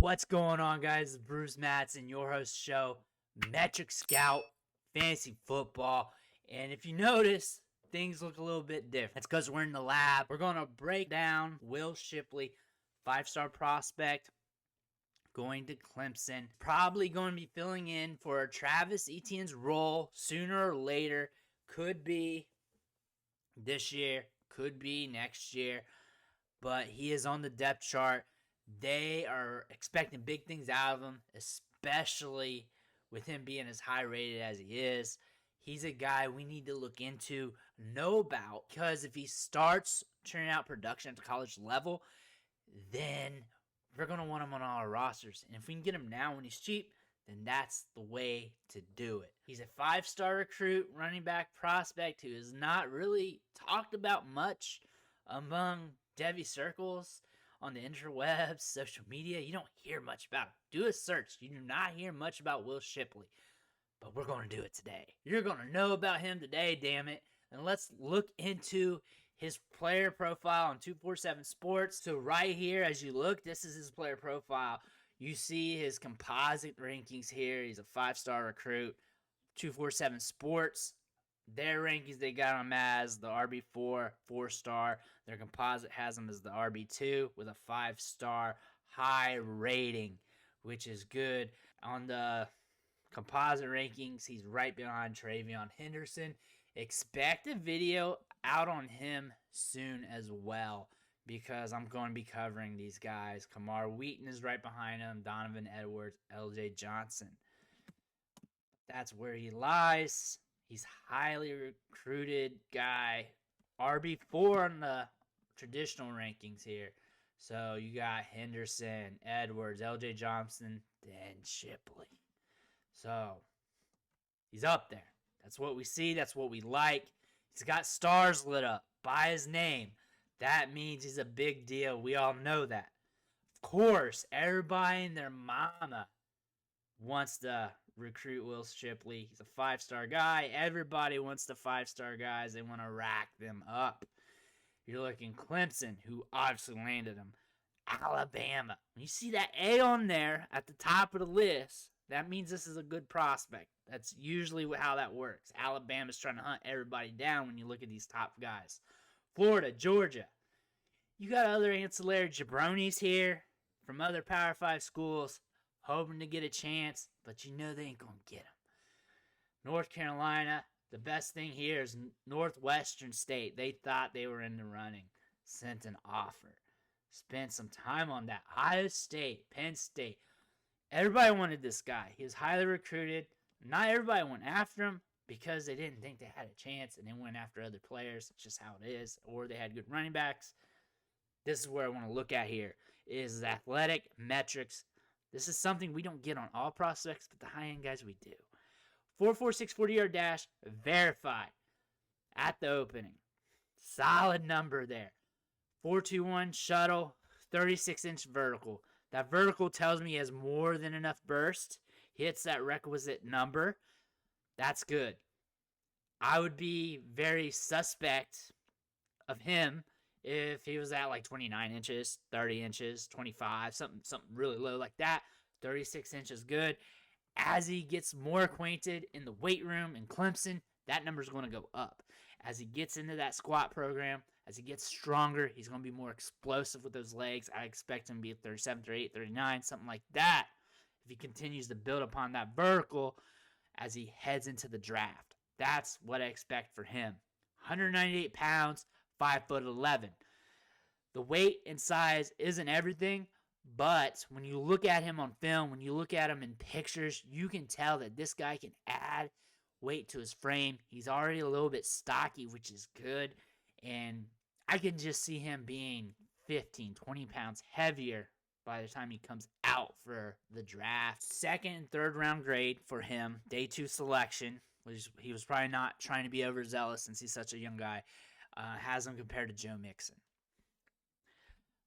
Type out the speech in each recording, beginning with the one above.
What's going on, guys? It's Bruce Matson, your host show, Metric Scout Fantasy Football. And if you notice, things look a little bit different. It's because we're in the lab. We're going to break down Will Shipley, 5-star prospect, going to Clemson. Probably going to be filling in for Travis Etienne's role sooner or later. Could be this year, could be next year. But he is on the depth chart. They are expecting big things out of him, especially with him being as high rated as he is. He's a guy we need to look into, know about, because if he starts turning out production at the college level, then we're going to want him on all our rosters. And if we can get him now when he's cheap, then that's the way to do it. He's a 5-star recruit, running back prospect who is not really talked about much among Devy circles. On the interwebs, social media, you don't hear much about him. Do a search. You do not hear much about Will Shipley. But we're going to do it today. You're going to know about him today, damn it. And let's look into his player profile on 247 Sports. So right here, as you look, this is his player profile. You see his composite rankings here. He's a 5-star recruit. 247 Sports. Their rankings, they got him as the RB4, 4-star. Their composite has him as the RB2 with a 5-star high rating, which is good. On the composite rankings, he's right behind Travion Henderson. Expect a video out on him soon as well, because I'm going to be covering these guys. Kamar Wheaton is right behind him. Donovan Edwards, LJ Johnson. That's where he lies. He's highly recruited guy. RB4 on the traditional rankings here. So you got Henderson, Edwards, LJ Johnson, then Shipley. So he's up there. That's what we see. That's what we like. He's got stars lit up by his name. That means he's a big deal. We all know that. Of course, everybody and their mama wants to recruit Will Shipley. He's a 5-star guy. Everybody wants the 5-star guys. They want to rack them up. You're looking Clemson, who obviously landed him. Alabama. When you see that A on there at the top of the list, that means this is a good prospect. That's usually how that works. Alabama's trying to hunt everybody down when you look at these top guys. Florida, Georgia. You got other ancillary jabronis here from other Power 5 schools hoping to get a chance, but you know they ain't going to get him. North Carolina, the best thing here is Northwestern State. They thought they were in the running. Sent an offer. Spent some time on that. Ohio State, Penn State. Everybody wanted this guy. He was highly recruited. Not everybody went after him because they didn't think they had a chance, and they went after other players. It's just how it is. Or they had good running backs. This is where I want to look at here, is athletic metrics. This is something we don't get on all prospects, but the high-end guys we do. 4.46 40-yard dash, verified at the opening. Solid number there. 4.21 shuttle, 36-inch vertical. That vertical tells me he has more than enough burst. Hits that requisite number. That's good. I would be very suspect of him if he was at like 29 inches, 30 inches, 25, something really low like that. 36 inches good. As he gets more acquainted in the weight room in Clemson, that number is going to go up. As he gets into that squat program, as he gets stronger, he's going to be more explosive with those legs. I expect him to be at 37, 38, 39, something like that, if he continues to build upon that vertical as he heads into the draft. That's what I expect for him. 198 pounds, 5'11". The weight and size isn't everything, but when you look at him on film, when you look at him in pictures, you can tell that this guy can add weight to his frame. He's already a little bit stocky, which is good, and I can just see him being 15, 20 pounds heavier by the time he comes out for the draft. Second and third round grade for him, day 2 selection, which he was probably not trying to be overzealous since he's such a young guy. Has him compared to Joe Mixon.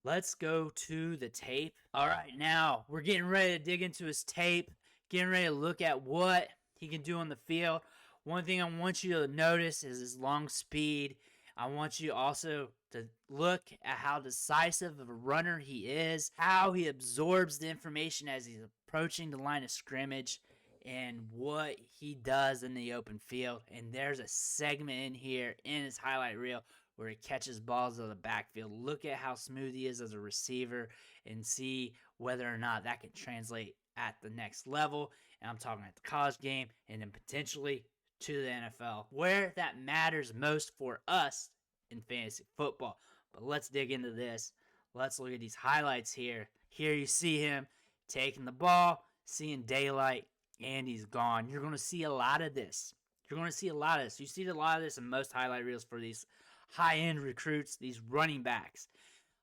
Let's go to the tape. All right, now we're getting ready to dig into his tape, getting ready to look at what he can do on the field. One thing I want you to notice is his long speed. I want you also to look at how decisive of a runner he is, how he absorbs the information as he's approaching the line of scrimmage, and what he does in the open field. And there's a segment in here in his highlight reel where he catches balls out of the backfield. Look at how smooth he is as a receiver and see whether or not that can translate at the next level. And I'm talking at the college game and then potentially to the NFL, where that matters most for us in fantasy football. But let's dig into this. Let's look at these highlights here. Here you see him taking the ball, seeing daylight, and he's gone. You're going to see a lot of this. You see a lot of this in most highlight reels for these high-end recruits, these running backs.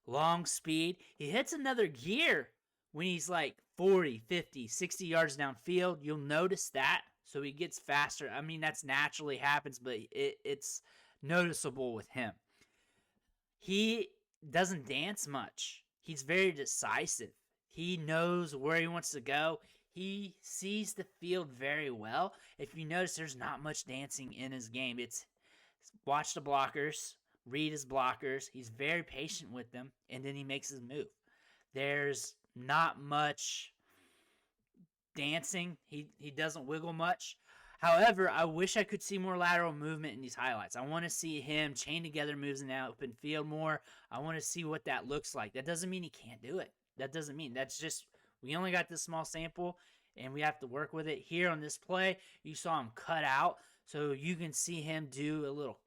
Long speed. He hits another gear when he's like 40, 50, 60 yards downfield. You'll notice that. So he gets faster. I mean, that's naturally happens, but it's noticeable with him. He doesn't dance much. He's very decisive. He knows where he wants to go. He sees the field very well. If you notice, there's not much dancing in his game. It's watch the blockers, read his blockers. He's very patient with them, and then he makes his move. There's not much dancing. He doesn't wiggle much. However, I wish I could see more lateral movement in these highlights. I want to see him chain together moves in the open field more. I want to see what that looks like. That doesn't mean he can't do it. That's just, we only got this small sample, and we have to work with it. Here on this play, you saw him cut out, so you can see him do a little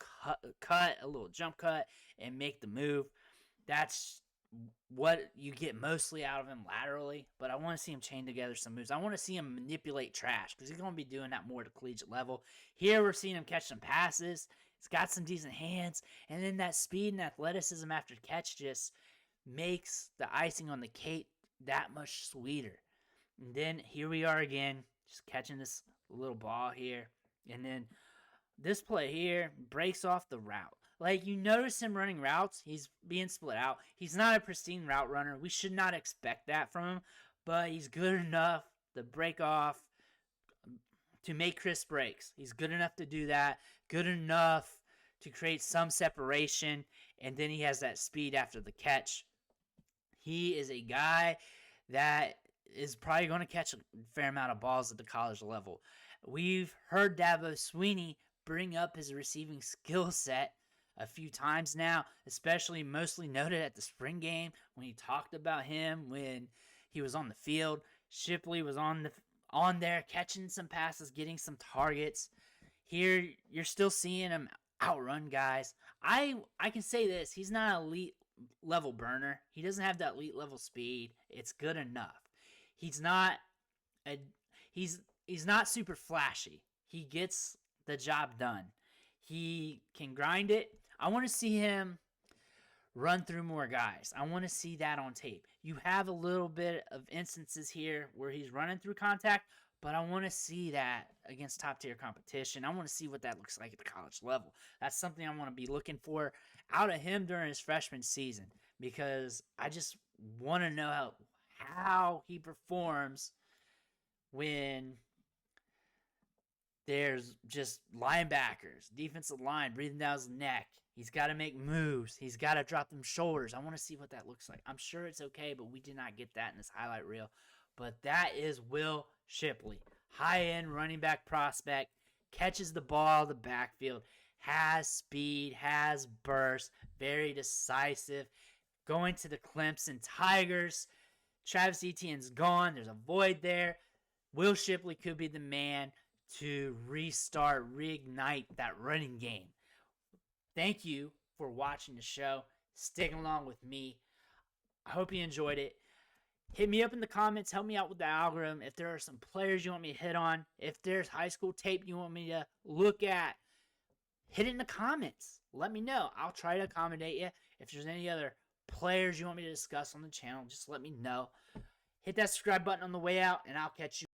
cut, a little jump cut, and make the move. That's what you get mostly out of him laterally, but I want to see him chain together some moves. I want to see him manipulate trash because he's going to be doing that more at the collegiate level. Here we're seeing him catch some passes. He's got some decent hands, and then that speed and athleticism after catch just makes the icing on the cake that much sweeter. And then here we are again, just catching this little ball here, and then this play here breaks off the route. Like, you notice him running routes. He's being split out. He's not a pristine route runner. We should not expect that from him, but he's good enough to break off, to make crisp breaks. He's good enough to do that, good enough to create some separation, and then he has that speed after the catch. He is a guy that is probably going to catch a fair amount of balls at the college level. We've heard Dabo Swinney bring up his receiving skill set a few times now, especially mostly noted at the spring game when he talked about him when he was on the field. Shipley was on there catching some passes, getting some targets. Here you're still seeing him outrun guys. I can say this, he's not an elite level burner. He doesn't have that elite level speed. It's good enough. He's not super flashy. He gets the job done. He can grind it. I want to see him run through more guys. I want to see that on tape. You have a little bit of instances here where he's running through contact, but I want to see that against top-tier competition. I want to see what that looks like at the college level. That's something I want to be looking for out of him during his freshman season, because I just want to know how he performs when there's just linebackers, defensive line breathing down his neck. He's got to make moves. He's got to drop them shoulders. I want to see what that looks like. I'm sure it's okay, but we did not get that in this highlight reel. But that is Will Shipley, high-end running back prospect, catches the ball out of the backfield, has speed, has burst, very decisive. Going to the Clemson Tigers. Travis Etienne's gone. There's a void there. Will Shipley could be the man to restart, reignite that running game. Thank you for watching the show, sticking along with me. I hope you enjoyed it. Hit me up in the comments. Help me out with the algorithm. If there are some players you want me to hit on, if there's high school tape you want me to look at, hit it in the comments. Let me know. I'll try to accommodate you. If there's any other players you want me to discuss on the channel, just let me know. Hit that subscribe button on the way out, and I'll catch you